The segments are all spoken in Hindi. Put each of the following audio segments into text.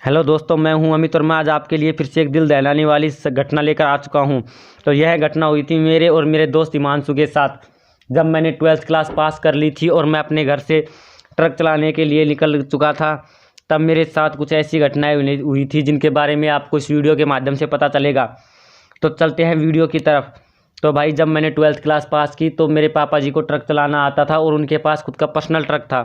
हेलो दोस्तों, मैं हूं अमित और मैं आज आपके लिए फिर से एक दिल दहलाने वाली घटना लेकर आ चुका हूं। तो यह घटना हुई थी मेरे और मेरे दोस्त हिमांशु के साथ, जब मैंने 12th क्लास पास कर ली थी और मैं अपने घर से ट्रक चलाने के लिए निकल चुका था। तब मेरे साथ कुछ ऐसी घटनाएं हुई थी जिनके बारे में आपको इस वीडियो के माध्यम से पता चलेगा। तो चलते हैं वीडियो की तरफ। तो भाई, जब मैंने 12th क्लास पास की तो मेरे पापा जी को ट्रक चलाना आता था और उनके पास खुद का पर्सनल ट्रक था।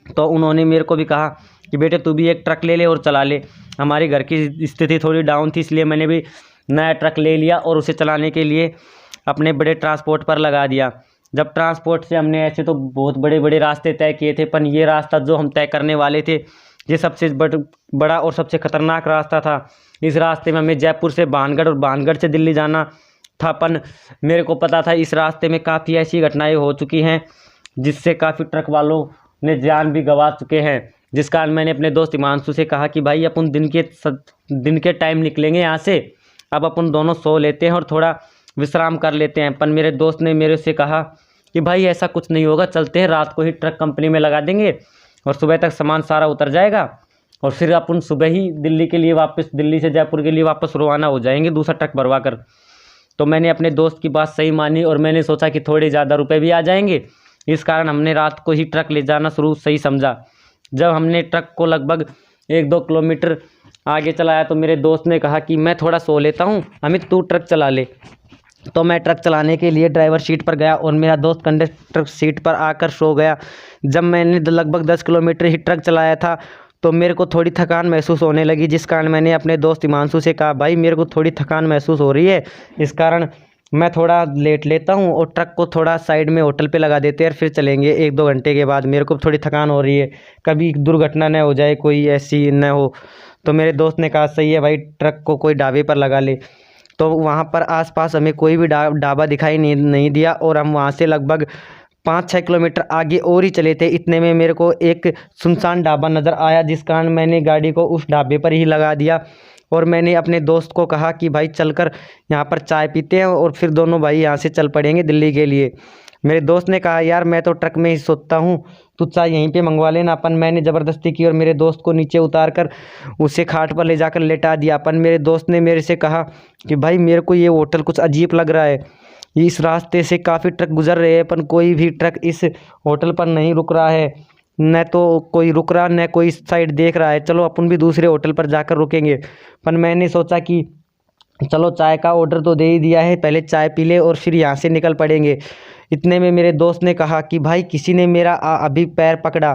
तो उन्होंने मेरे को भी कहा कि बेटे तू भी एक ट्रक ले ले और चला ले। हमारी घर की स्थिति थोड़ी डाउन थी, इसलिए मैंने भी नया ट्रक ले लिया और उसे चलाने के लिए अपने बड़े ट्रांसपोर्ट पर लगा दिया। जब ट्रांसपोर्ट से हमने ऐसे तो बहुत बड़े बड़े रास्ते तय किए थे, पर ये रास्ता जो हम तय करने वाले थे ये सबसे बड़ा और सबसे ख़तरनाक रास्ता था। इस रास्ते में हमें जयपुर से भानगढ़ और भानगढ़ से दिल्ली जाना था। पर मेरे को पता था इस रास्ते में काफ़ी ऐसी घटनाएं हो चुकी हैं जिससे काफ़ी ट्रक वालों ने जान भी गंवा चुके हैं। जिस कारण मैंने अपने दोस्त हिमांशु से कहा कि भाई अपन दिन के टाइम निकलेंगे यहाँ से, अब अपन दोनों सो लेते हैं और थोड़ा विश्राम कर लेते हैं। पर मेरे दोस्त ने मेरे से कहा कि भाई ऐसा कुछ नहीं होगा, चलते हैं, रात को ही ट्रक कंपनी में लगा देंगे और सुबह तक सामान सारा उतर जाएगा और फिर अपन सुबह ही दिल्ली से जयपुर के लिए वापस रवाना हो जाएंगे दूसरा ट्रक भरवा कर। तो मैंने अपने दोस्त की बात सही मानी और मैंने सोचा कि थोड़े ज़्यादा रुपए भी आ जाएंगे, इस कारण हमने रात को ही ट्रक ले जाना शुरू सही समझा। जब हमने ट्रक को लगभग 1-2 किलोमीटर आगे चलाया तो मेरे दोस्त ने कहा कि मैं थोड़ा सो लेता हूँ, अमित तू ट्रक चला ले। तो मैं ट्रक चलाने के लिए ड्राइवर सीट पर गया और मेरा दोस्त कंडक्टर सीट पर आकर सो गया। जब मैंने लगभग 10 किलोमीटर ही ट्रक चलाया था तो मेरे को थोड़ी थकान महसूस होने लगी, जिस कारण मैंने अपने दोस्त हिमांशु से कहा भाई मेरे को थोड़ी थकान महसूस हो रही है, इस कारण मैं थोड़ा लेट लेता हूँ और ट्रक को थोड़ा साइड में होटल पे लगा देते हैं और फिर चलेंगे 1-2 घंटे के बाद, मेरे को थोड़ी थकान हो रही है, कभी दुर्घटना न हो जाए, कोई ऐसी न हो। तो मेरे दोस्त ने कहा सही है भाई, ट्रक को कोई ढाबे पर लगा ले। तो वहाँ पर आसपास हमें कोई भी ढाबा दिखाई नहीं दिया और हम वहाँ से लगभग 5-6 किलोमीटर आगे और ही चले थे। इतने में मेरे को एक सुनसान ढाबा नज़र आया, जिस कारण मैंने गाड़ी को उस ढाबे पर ही लगा दिया और मैंने अपने दोस्त को कहा कि भाई चलकर यहाँ पर चाय पीते हैं और फिर दोनों भाई यहाँ से चल पड़ेंगे दिल्ली के लिए। मेरे दोस्त ने कहा यार मैं तो ट्रक में ही सोता हूँ, तू चाय यहीं पे मंगवा लेना। अपन मैंने ज़बरदस्ती की और मेरे दोस्त को नीचे उतार कर उसे खाट पर ले जाकर लेटा दिया। अपन मेरे दोस्त ने मेरे से कहा कि भाई मेरे को ये होटल कुछ अजीब लग रहा है, इस रास्ते से काफ़ी ट्रक गुजर रहे हैं पर कोई भी ट्रक इस होटल पर नहीं रुक रहा है, न तो कोई रुक रहा न कोई साइड देख रहा है, चलो अपन भी दूसरे होटल पर जाकर रुकेंगे। पर मैंने सोचा कि चलो चाय का ऑर्डर तो दे ही दिया है, पहले चाय पी ले और फिर यहाँ से निकल पड़ेंगे। इतने में मेरे दोस्त ने कहा कि भाई किसी ने मेरा अभी पैर पकड़ा।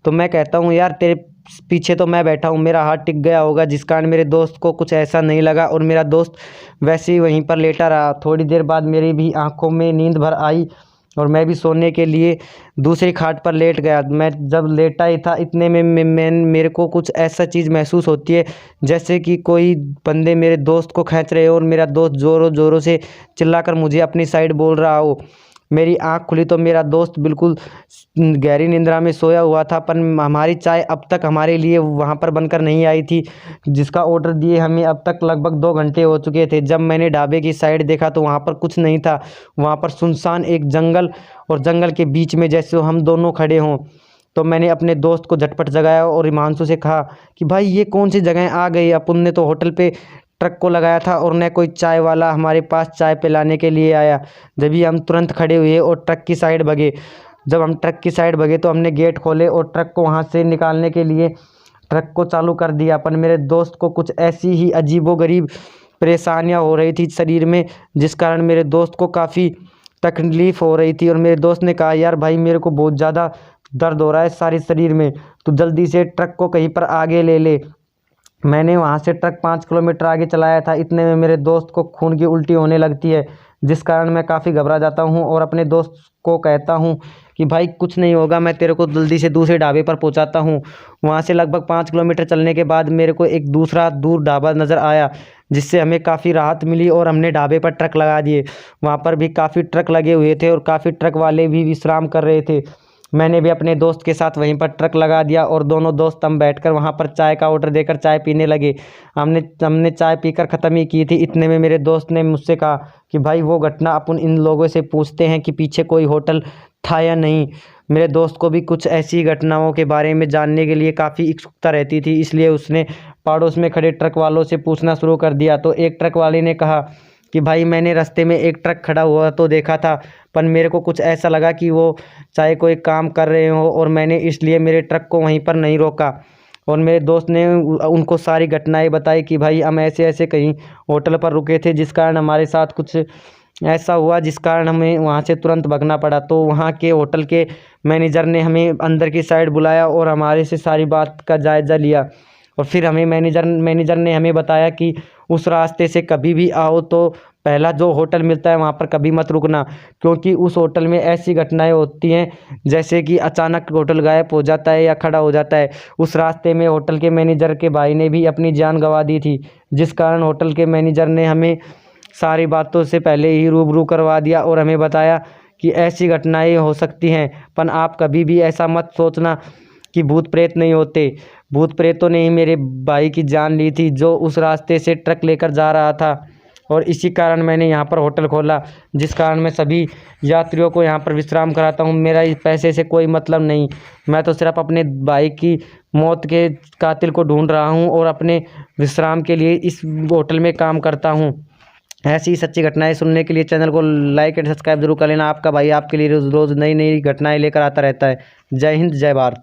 तो मैं कहता हूँ यार तेरे पीछे तो मैं बैठा हूँ, मेरा हाथ टिक गया होगा, जिस कारण मेरे दोस्त को कुछ ऐसा नहीं लगा और मेरा दोस्त वैसे ही वहीं पर लेटा रहा। थोड़ी देर बाद मेरी भी आंखों में नींद भर आई और मैं भी सोने के लिए दूसरी खाट पर लेट गया। मैं जब लेटा ही था इतने में मेरे को कुछ ऐसा चीज़ महसूस होती है जैसे कि कोई बंदे मेरे दोस्त को खींच रहे हो और मेरा दोस्त ज़ोरों ज़ोरों से चिल्लाकर मुझे अपनी साइड बोल रहा हो। मेरी आंख खुली तो मेरा दोस्त बिल्कुल गहरी निंद्रा में सोया हुआ था, पर हमारी चाय अब तक हमारे लिए वहाँ पर बनकर नहीं आई थी, जिसका ऑर्डर दिए हमें अब तक लगभग 2 घंटे हो चुके थे। जब मैंने ढाबे की साइड देखा तो वहाँ पर कुछ नहीं था, वहाँ पर सुनसान एक जंगल और जंगल के बीच में जैसे हम दोनों खड़े हों। तो मैंने अपने दोस्त को झटपट जगाया और हिमांशु से कहा कि भाई ये कौन सी जगह आ गई, अपन ने तो होटल पे ट्रक को लगाया था और न कोई चाय वाला हमारे पास चाय पिलाने के लिए आया। जब भी हम तुरंत खड़े हुए और ट्रक की साइड भगे। जब हम ट्रक की साइड भगे तो हमने गेट खोले और ट्रक को वहाँ से निकालने के लिए ट्रक को चालू कर दिया। पर मेरे दोस्त को कुछ ऐसी ही अजीबोगरीब परेशानियाँ हो रही थी शरीर में, जिस कारण मेरे दोस्त को काफ़ी तकलीफ़ हो रही थी और मेरे दोस्त ने कहा यार भाई मेरे को बहुत ज़्यादा दर्द हो रहा है सारे शरीर में, तो जल्दी से ट्रक को कहीं पर आगे ले ले। मैंने वहाँ से ट्रक 5 किलोमीटर आगे चलाया था। इतने में मेरे दोस्त को खून की उल्टी होने लगती है, जिस कारण मैं काफ़ी घबरा जाता हूँ और अपने दोस्त को कहता हूँ कि भाई कुछ नहीं होगा, मैं तेरे को जल्दी से दूसरे ढाबे पर पहुँचाता हूँ। वहाँ से लगभग 5 किलोमीटर चलने के बाद मेरे को एक दूसरा दूर ढाबा नज़र आया, जिससे हमें काफ़ी राहत मिली और हमने ढाबे पर ट्रक लगा दिए। वहाँ पर भी काफ़ी ट्रक लगे हुए थे और काफ़ी ट्रक वाले भी विश्राम कर रहे थे। मैंने भी अपने दोस्त के साथ वहीं पर ट्रक लगा दिया और दोनों दोस्त हम बैठकर वहाँ पर चाय का ऑर्डर देकर चाय पीने लगे। हमने चाय पीकर ख़त्म ही की थी। इतने में मेरे दोस्त ने मुझसे कहा कि भाई वो घटना अपन इन लोगों से पूछते हैं कि पीछे कोई होटल था या नहीं। मेरे दोस्त को भी कुछ ऐसी घटनाओं के बारे में जानने के लिए काफ़ी उत्सुकता रहती थी, इसलिए उसने पड़ोस में खड़े ट्रक वालों से पूछना शुरू कर दिया। तो एक ट्रक वाले ने कहा कि भाई, मैंने रास्ते में एक ट्रक खड़ा हुआ तो देखा था, पर मेरे को कुछ ऐसा लगा कि वो चाहे कोई काम कर रहे हो, और मैंने इसलिए मेरे ट्रक को वहीं पर नहीं रोका। और मेरे दोस्त ने उनको सारी घटनाएं बताई कि भाई, हम ऐसे ऐसे कहीं होटल पर रुके थे, जिस कारण हमारे साथ कुछ ऐसा हुआ जिस कारण हमें वहाँ से तुरंत भागना पड़ा। तो वहाँ के होटल के मैनेजर ने हमें अंदर की साइड बुलाया और हमारे से सारी बात का जायज़ा लिया। और फिर हमें मैनेजर ने हमें बताया कि उस रास्ते से कभी भी आओ तो पहला जो होटल मिलता है वहाँ पर कभी मत रुकना, क्योंकि उस होटल में ऐसी घटनाएं होती हैं जैसे कि अचानक होटल गायब हो जाता है या खड़ा हो जाता है। उस रास्ते में होटल के मैनेजर के भाई ने भी अपनी जान गंवा दी थी, जिस कारण होटल के मैनेजर ने हमें सारी बातों से पहले ही रूबरू करवा दिया और हमें बताया कि ऐसी घटनाएं हो सकती हैं, पर आप कभी भी ऐसा मत सोचना कि भूत प्रेत नहीं होते। भूत प्रेतों ने ही मेरे भाई की जान ली थी, जो उस रास्ते से ट्रक लेकर जा रहा था। और इसी कारण मैंने यहाँ पर होटल खोला, जिस कारण मैं सभी यात्रियों को यहाँ पर विश्राम कराता हूँ। मेरा इस पैसे से कोई मतलब नहीं, मैं तो सिर्फ अपने भाई की मौत के कातिल को ढूंढ रहा हूँ और अपने विश्राम के लिए इस होटल में काम करता हूँ। ऐसी ही सच्ची घटनाएं सुनने के लिए चैनल को लाइक एंड सब्सक्राइब जरूर कर लेना। आपका भाई आपके लिए रोज़ रोज़ नई नई घटनाएं लेकर आता रहता है। जय हिंद, जय भारत।